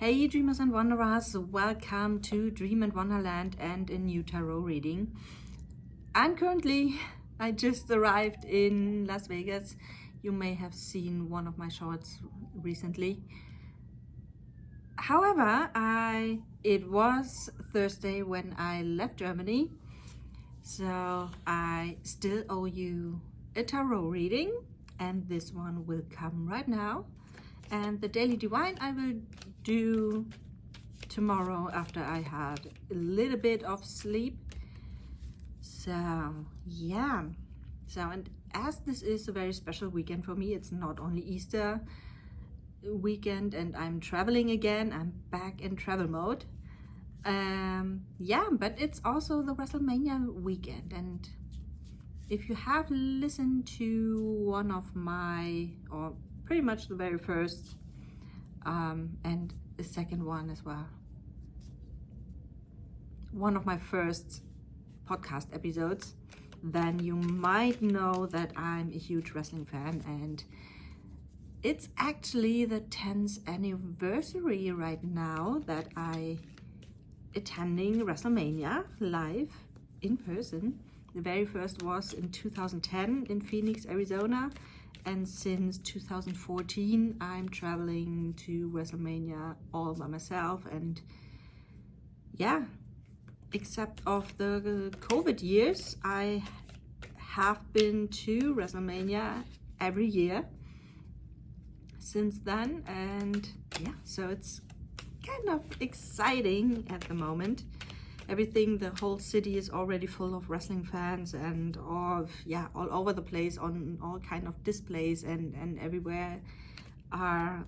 Hey dreamers and wanderers, welcome to Dream and Wanderland and a new tarot reading. I just arrived in Las Vegas. You may have seen one of my shorts recently. However, it was Thursday when I left Germany, so I still owe you a tarot reading, and this one will come right now. And the Daily Divine I will do tomorrow after I had a little bit of sleep. So yeah, and as this is a very special weekend for me, it's not only Easter weekend and I'm traveling again, I'm back in travel mode. But it's also the WrestleMania weekend, and if you have listened to one of my, or pretty much the very first and the second one as well, one of my first podcast episodes, then you might know that I'm a huge wrestling fan, and it's actually the 10th anniversary right now that I attending WrestleMania live in person. The very first was in 2010 in Phoenix, Arizona, and since 2014 I'm traveling to WrestleMania all by myself. And yeah, except of the COVID years, I have been to WrestleMania every year since then, and yeah, so it's kind of exciting at the moment. The whole city is already full of wrestling fans, and all over the place on all kind of displays, and everywhere are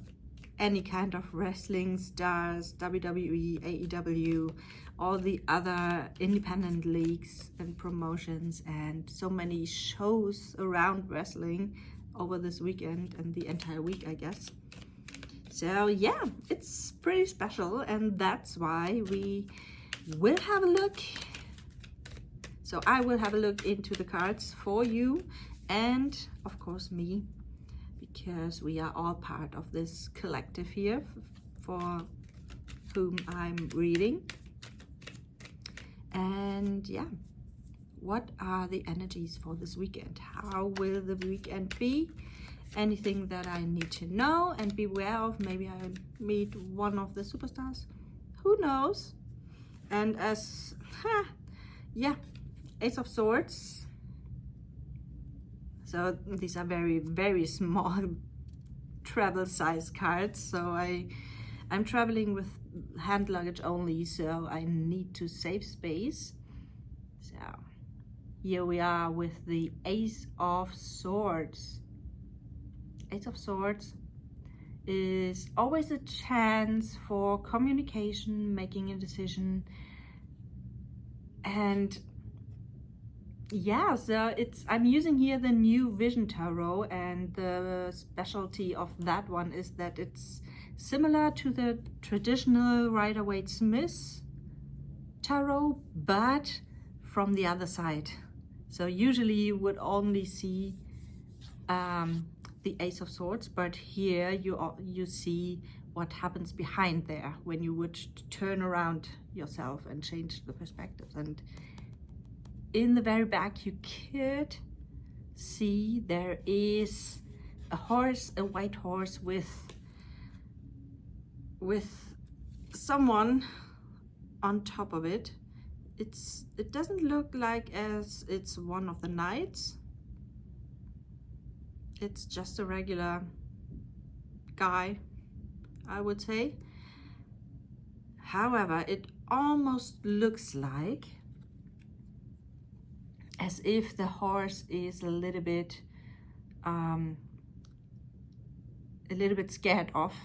any kind of wrestling stars, WWE, AEW, all the other independent leagues and promotions, and so many shows around wrestling over this weekend and the entire week, I guess. So yeah, it's pretty special, and that's why we will have a look. So I will have a look into the cards for you and of course me, because we are all part of this collective here for whom I'm reading. And yeah, what are the energies for this weekend? How will the weekend be? Anything that I need to know and beware of? Maybe I meet one of the superstars, who knows? And Ace of Swords. So these are very, very small travel size cards. So I'm traveling with hand luggage only, so I need to save space. So here we are with the Ace of Swords. Ace of Swords is always a chance for communication, making a decision. And yeah, so I'm using here the New Vision Tarot, and the specialty of that one is that it's similar to the traditional Rider-Waite-Smith tarot, but from the other side. So usually you would only see the Ace of Swords, but here you see what happens behind there when you would turn around yourself and change the perspectives. And in the very back you could see there is a horse, a white horse with someone on top of it. It doesn't look like as it's one of the knights. It's just a regular guy, I would say. However, it almost looks like as if the horse is a little bit scared off.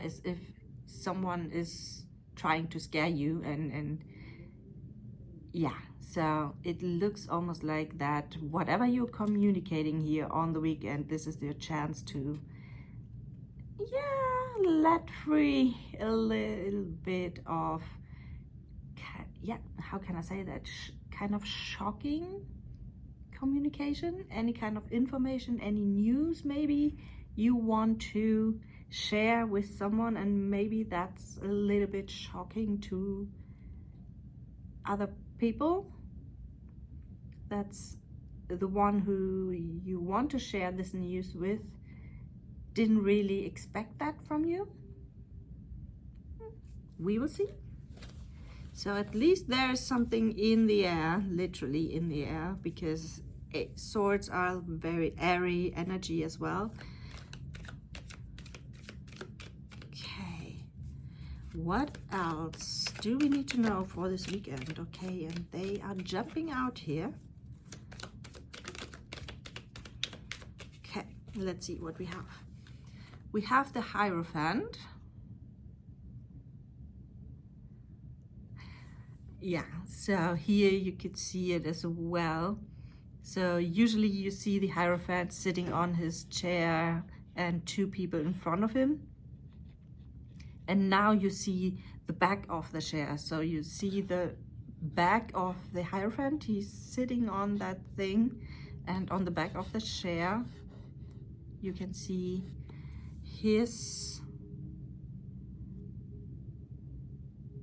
As if someone is trying to scare you, and yeah, so it looks almost like that whatever you're communicating here on the weekend, this is your chance to let free a little bit of how can I say that, kind of shocking communication, any kind of information, any news maybe you want to share with someone, and maybe that's a little bit shocking to other people. That's the one who you want to share this news with didn't really expect that from you. We will see. So at least there's something in the air, literally in the air, because swords are very airy energy as well. Okay, what else do we need to know for this weekend? Okay, and they are jumping out here. Okay, let's see what we have. We have the Hierophant. Yeah, so here you could see it as well. So usually you see the Hierophant sitting on his chair and two people in front of him. And now you see the back of the chair. So you see the back of the Hierophant. He's sitting on that thing, and on the back of the chair you can see his,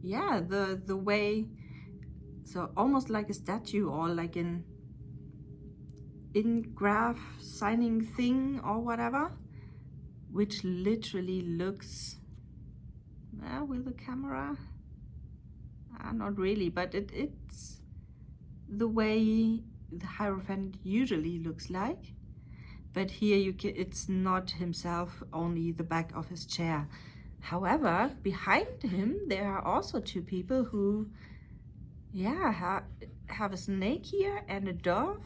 yeah, the way, so almost like a statue or like an in-graph signing thing or whatever, which literally looks, with the camera, not really, but it's the way the Hierophant usually looks like. But here it's not himself, only the back of his chair. However, behind him there are also two people who, yeah, have a snake here and a dove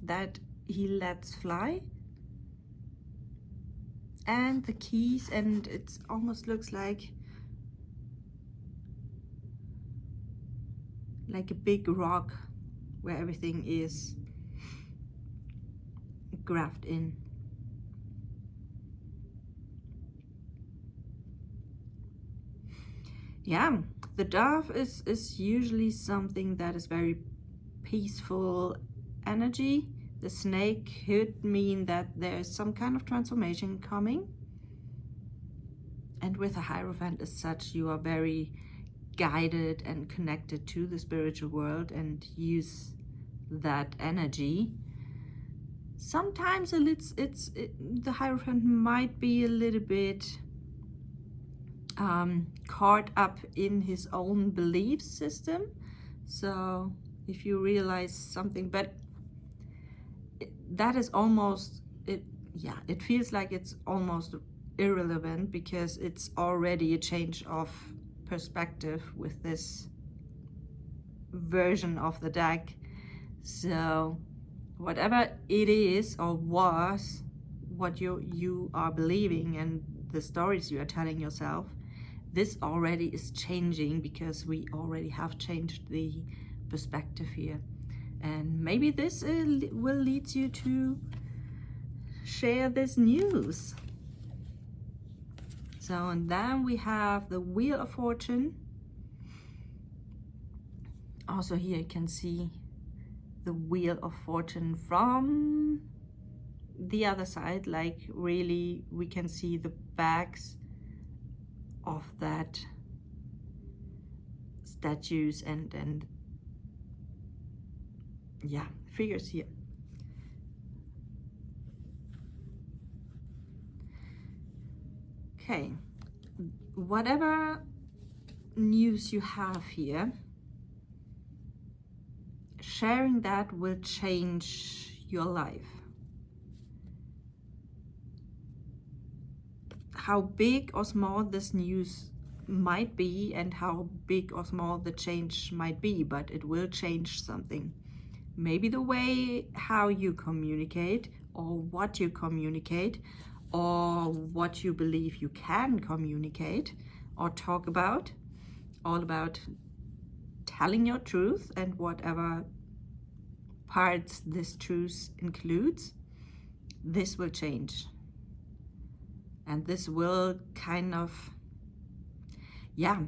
that he lets fly, and the keys, and it almost looks like a big rock where everything is grafted in. Yeah, the dove is usually something that is very peaceful energy. The snake could mean that there's some kind of transformation coming. And with a Hierophant as such, you are very guided and connected to the spiritual world and use that energy. Sometimes the Hierophant might be a little bit caught up in his own belief system. So if you realize something, but that is almost it. Yeah, it feels like it's almost irrelevant because it's already a change of perspective with this version of the deck. So whatever it is or was, what you are believing and the stories you are telling yourself, this already is changing because we already have changed the perspective here. And maybe this will lead you to share this news. So, and then we have the Wheel of Fortune. Also here you can see the Wheel of Fortune from the other side, like really we can see the backs of that statues and yeah, figures here. Okay, whatever news you have here, sharing that will change your life. How big or small this news might be and how big or small the change might be, but it will change something. Maybe the way how you communicate or what you communicate or what you believe you can communicate or talk about, all about telling your truth and whatever parts this truth includes, this will change. And this will kind of, yeah,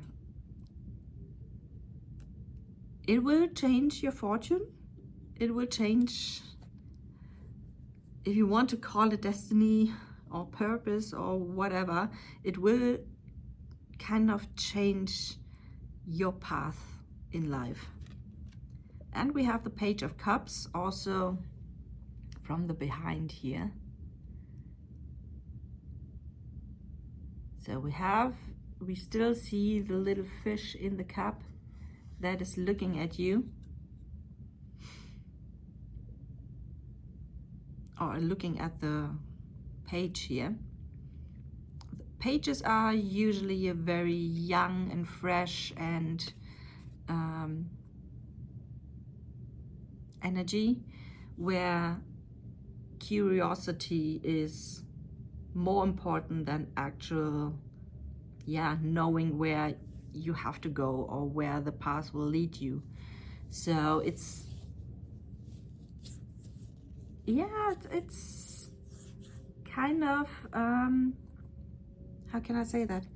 it will change your fortune. It will change, if you want to call it destiny, or purpose or whatever, it will kind of change your path in life. And we have the Page of Cups also from the behind here. So we still see the little fish in the cup that is looking at you, or looking at the page here. The pages are usually a very young and fresh and energy, where curiosity is more important than actual knowing where you have to go or where the path will lead you. So it's kind of how can I say that,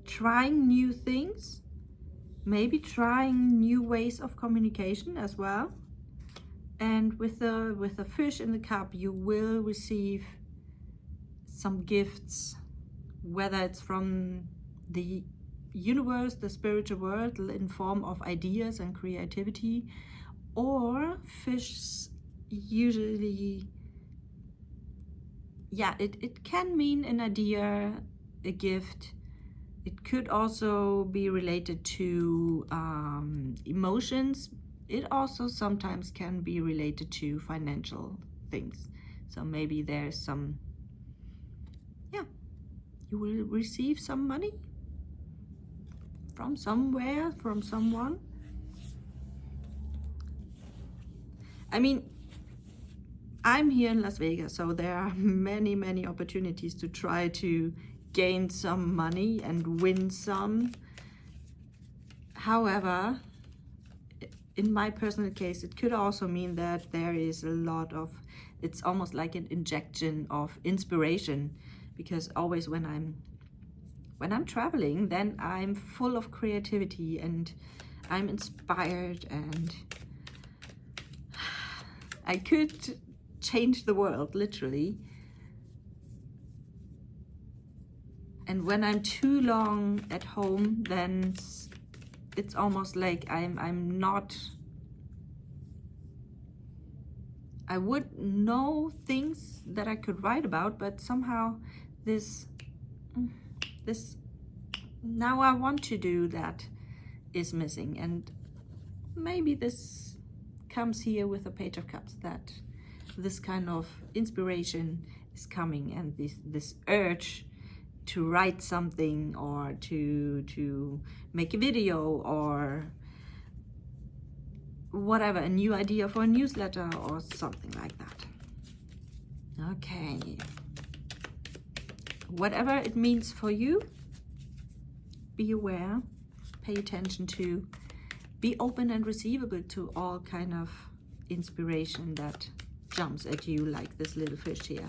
trying new things, maybe trying new ways of communication as well. And with the fish in the cup, you will receive some gifts, whether it's from the universe, the spiritual world, in form of ideas and creativity, or fish usually, it can mean an idea, a gift. It could also be related to emotions. It also sometimes can be related to financial things. So maybe there's some, you will receive some money from somewhere, from someone. I mean, I'm here in Las Vegas, so there are many, many opportunities to try to gain some money and win some. However, in my personal case, it could also mean that there is a lot of, it's almost like an injection of inspiration, because always when I'm traveling, then I'm full of creativity and I'm inspired, and I could change the world, literally. And when I'm too long at home, then it's almost like I'm not, I would know things that I could write about, but somehow this now I want to do that is missing. And maybe this comes here with the Page of Cups, that this kind of inspiration is coming, and this urge to write something, or to make a video, or whatever, a new idea for a newsletter or something like that. Okay, whatever it means for you, be aware, pay attention to, be open and receivable to all kind of inspiration that jumps at you, like this little fish here.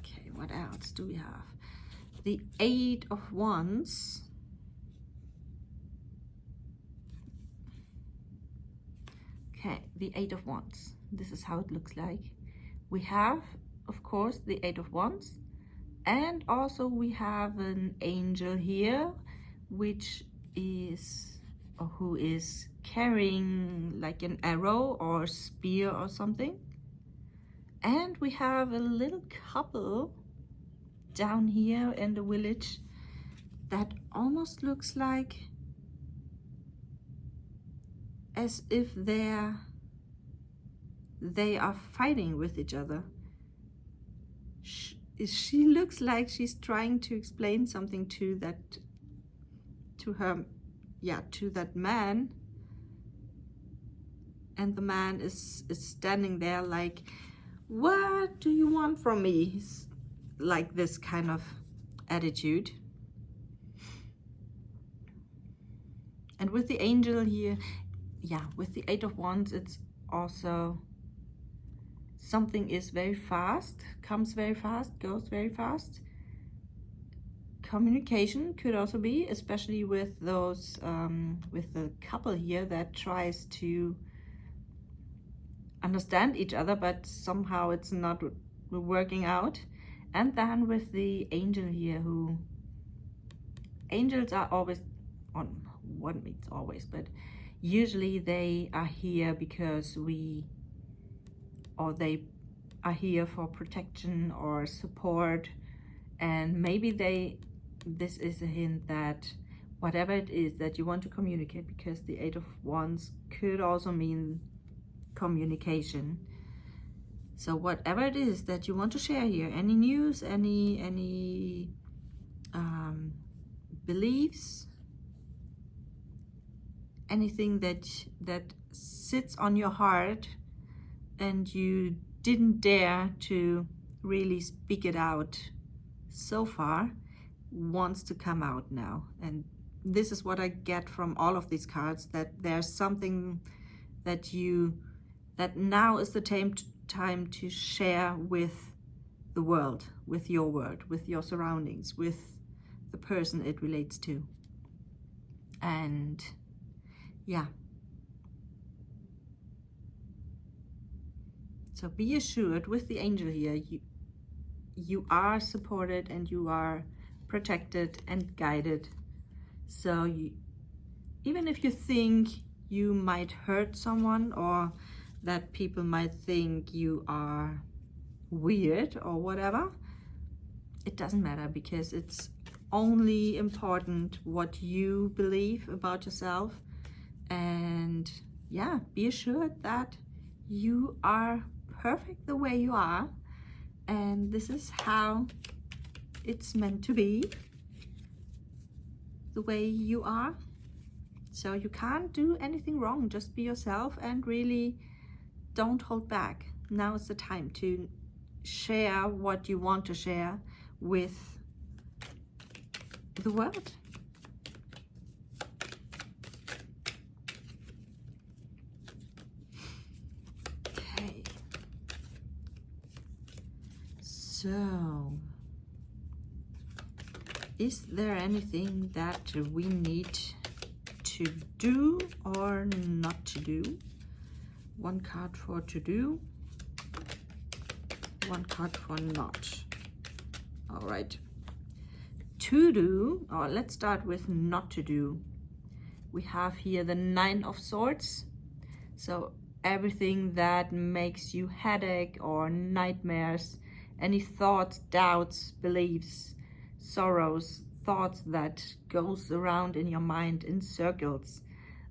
Okay, what else do we have? The Eight of Wands. Okay, the Eight of Wands. This is how it looks like. We have, of course, the Eight of Wands, and also we have an angel here, which is, or who is carrying like an arrow or spear or something. And we have a little couple down here in the village that almost looks like as if they are fighting with each other. She looks like she's trying to explain something to that man, and the man is standing there like, what do you want from me? He's like this kind of attitude. And with the angel here, with the Eight of Wands, it's also something is very fast, comes very fast, goes very fast, communication could also be, especially with those, with the couple here that tries to understand each other, but somehow it's not working out. And then with the angel here, who angels are always on, what means always, but usually they are here because they are here for protection or support. And maybe this is a hint that whatever it is that you want to communicate, because the Eight of Wands could also mean communication. So whatever it is that you want to share here, any news, any beliefs, anything that sits on your heart and you didn't dare to really speak it out so far, wants to come out now. And this is what I get from all of these cards, that there's something that now is the time to share with the world, with your surroundings, with the person it relates to. And yeah, so be assured with the angel here, you are supported and you are protected and guided. So even if you think you might hurt someone, or that people might think you are weird or whatever, it doesn't matter, because it's only important what you believe about yourself. And yeah, be assured that you are perfect the way you are, and this is how it's meant to be, the way you are. So you can't do anything wrong, just be yourself and really don't hold back. Now is the time to share what you want to share with the world. Okay. So, is there anything that we need to do or not to do? One card for to do, one card for not. All right. To do, or let's start with not to do. We have here the Nine of Swords. So everything that makes you headache or nightmares, any thoughts, doubts, beliefs, sorrows, thoughts that goes around in your mind in circles.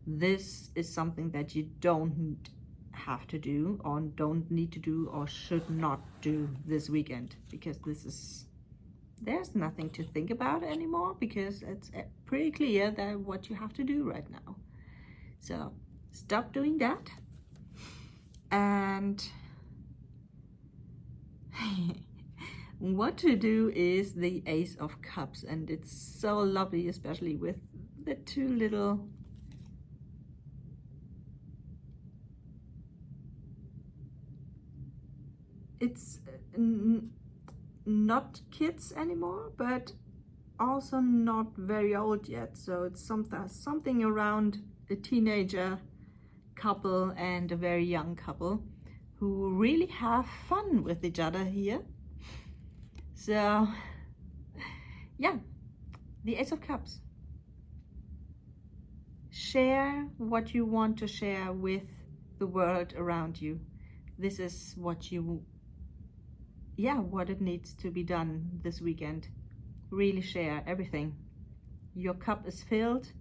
This is something that you don't have to do, or don't need to do, or should not do this weekend, because there's nothing to think about anymore, because it's pretty clear that what you have to do right now. So stop doing that. And what to do is the Ace of Cups, and it's so lovely, especially with the two little it's not kids anymore, but also not very old yet. So it's something around a teenager couple and a very young couple who really have fun with each other here. So yeah, the Ace of Cups. Share what you want to share with the world around you. This is what it needs to be done this weekend. Really share everything. Your cup is filled,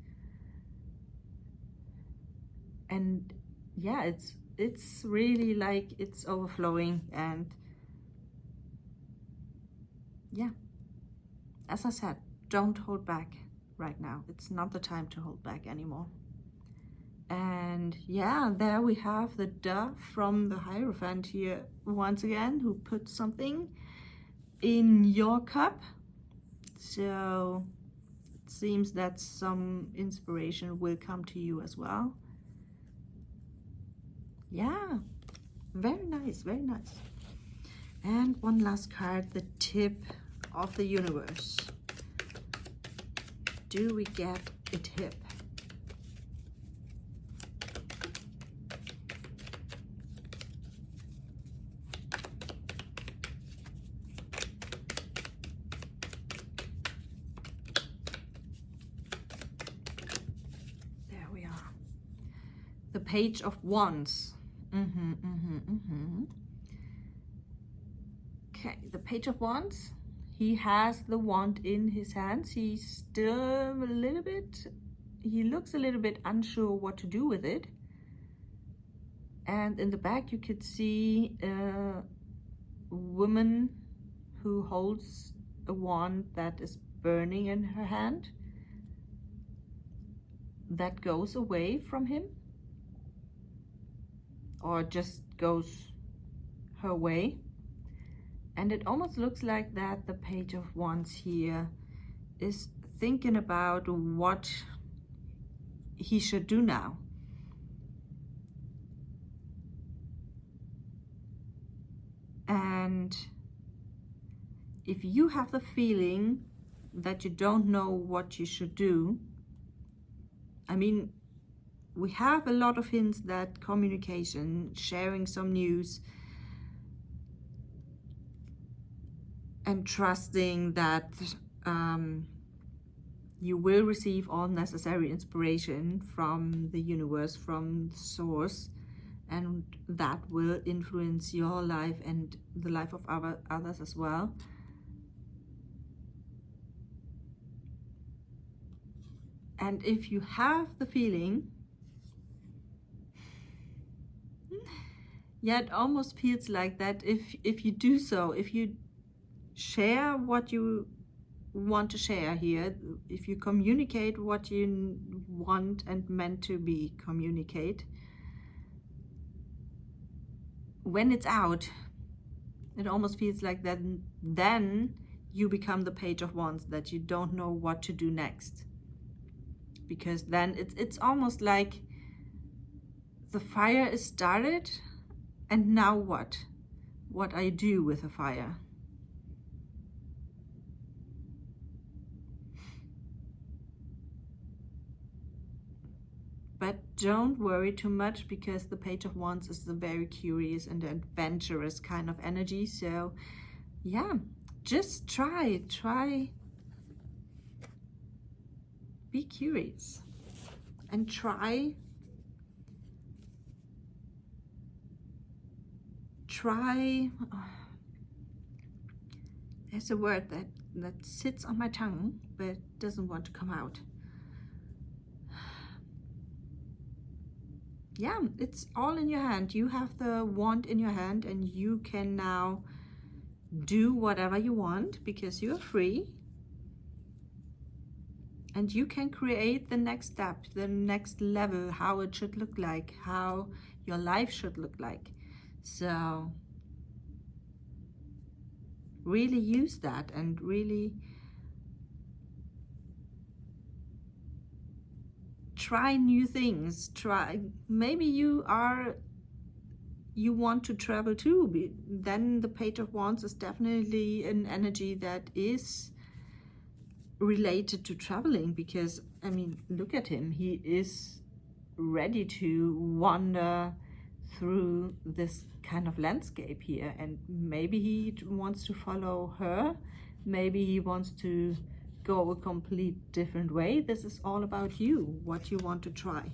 and yeah, it's really like it's overflowing. And yeah, as I said, don't hold back right now. It's not the time to hold back anymore. And yeah, there we have the Dove from the Hierophant here once again, who put something in your cup. So it seems that some inspiration will come to you as well. Yeah, very nice, very nice. And one last card, the Tip of the Universe. do we get a tip? There we are. The Page of Wands. Okay, the Page of Wands. He has the wand in his hands. He's still a little bit, he looks a little bit unsure what to do with it. And in the back you could see a woman who holds a wand that is burning in her hand, that goes away from him, or just goes her way. And it almost looks like that the Page of Wands here is thinking about what he should do now. And if you have the feeling that you don't know what you should do, I mean, we have a lot of hints that communication, sharing some news, and trusting that you will receive all necessary inspiration from the universe, from the source, and that will influence your life and the life of others as well. And if you have the feeling, yeah, it almost feels like that if you do so, if you share what you want to share here, if you communicate what you want and meant to be communicate, when it's out, it almost feels like that then you become the Page of Wands, that you don't know what to do next. Because then it's almost like the fire is started, and now what? What I do with the fire? But don't worry too much, because the Page of Wands is a very curious and adventurous kind of energy. So yeah, just try. Be curious and try there's a word that sits on my tongue but doesn't want to come out. Yeah, it's all in your hand. You have the wand in your hand, and you can now do whatever you want because you are free. And you can create the next step, the next level, how it should look like, how your life should look like. So really use that and really try new things. Maybe you want to travel too. Then the Page of Wands is definitely an energy that is related to traveling, because I mean, look at him, he is ready to wander through this kind of landscape here, and maybe he wants to follow her, maybe he wants to go a complete different way. This is all about you, what you want to try.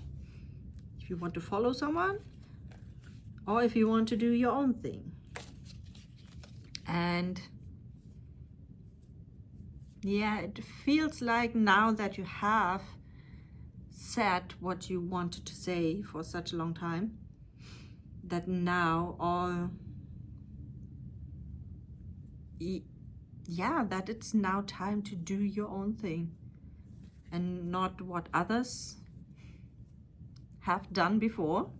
If you want to follow someone, or if you want to do your own thing. And yeah, it feels like now that you have said what you wanted to say for such a long time, that now that it's now time to do your own thing and not what others have done before,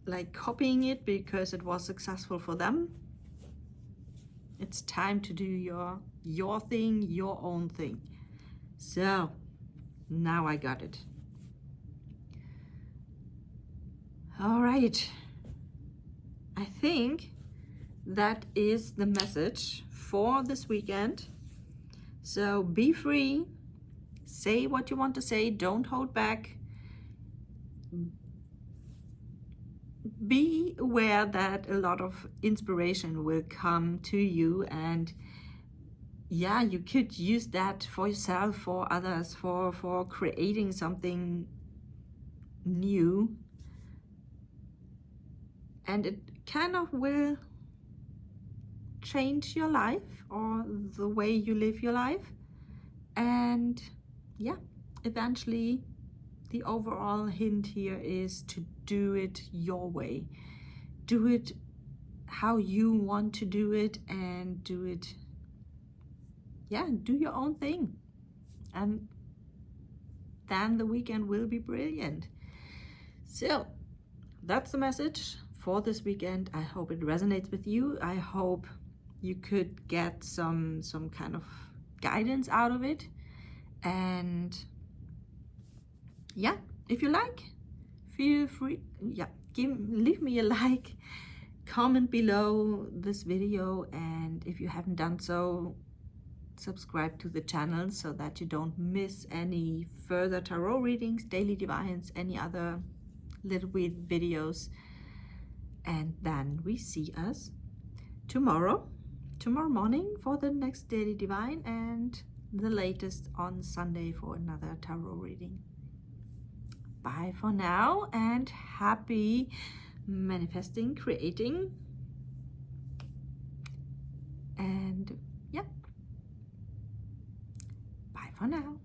like copying it because it was successful for them. It's time to do your thing, your own thing. So now I got it. All right, I think that is the message for this weekend. So be free, say what you want to say, don't hold back. Be aware that a lot of inspiration will come to you, and yeah, you could use that for yourself, for others, for creating something new. And it kind of will change your life or the way you live your life. And yeah, eventually the overall hint here is to do it your way. Do it how you want to do it, and do it, yeah, do your own thing. And then the weekend will be brilliant. So that's the message for this weekend. I hope it resonates with you. I hope you could get some kind of guidance out of it. And yeah, if you like, feel free, yeah, leave me a like, comment below this video, and if you haven't done so, subscribe to the channel so that you don't miss any further tarot readings, daily divines, any other little weird videos. And then we see us tomorrow morning for the next daily divine, and the latest on Sunday for another tarot reading. Bye for now, and happy manifesting, creating, and yeah, bye for now.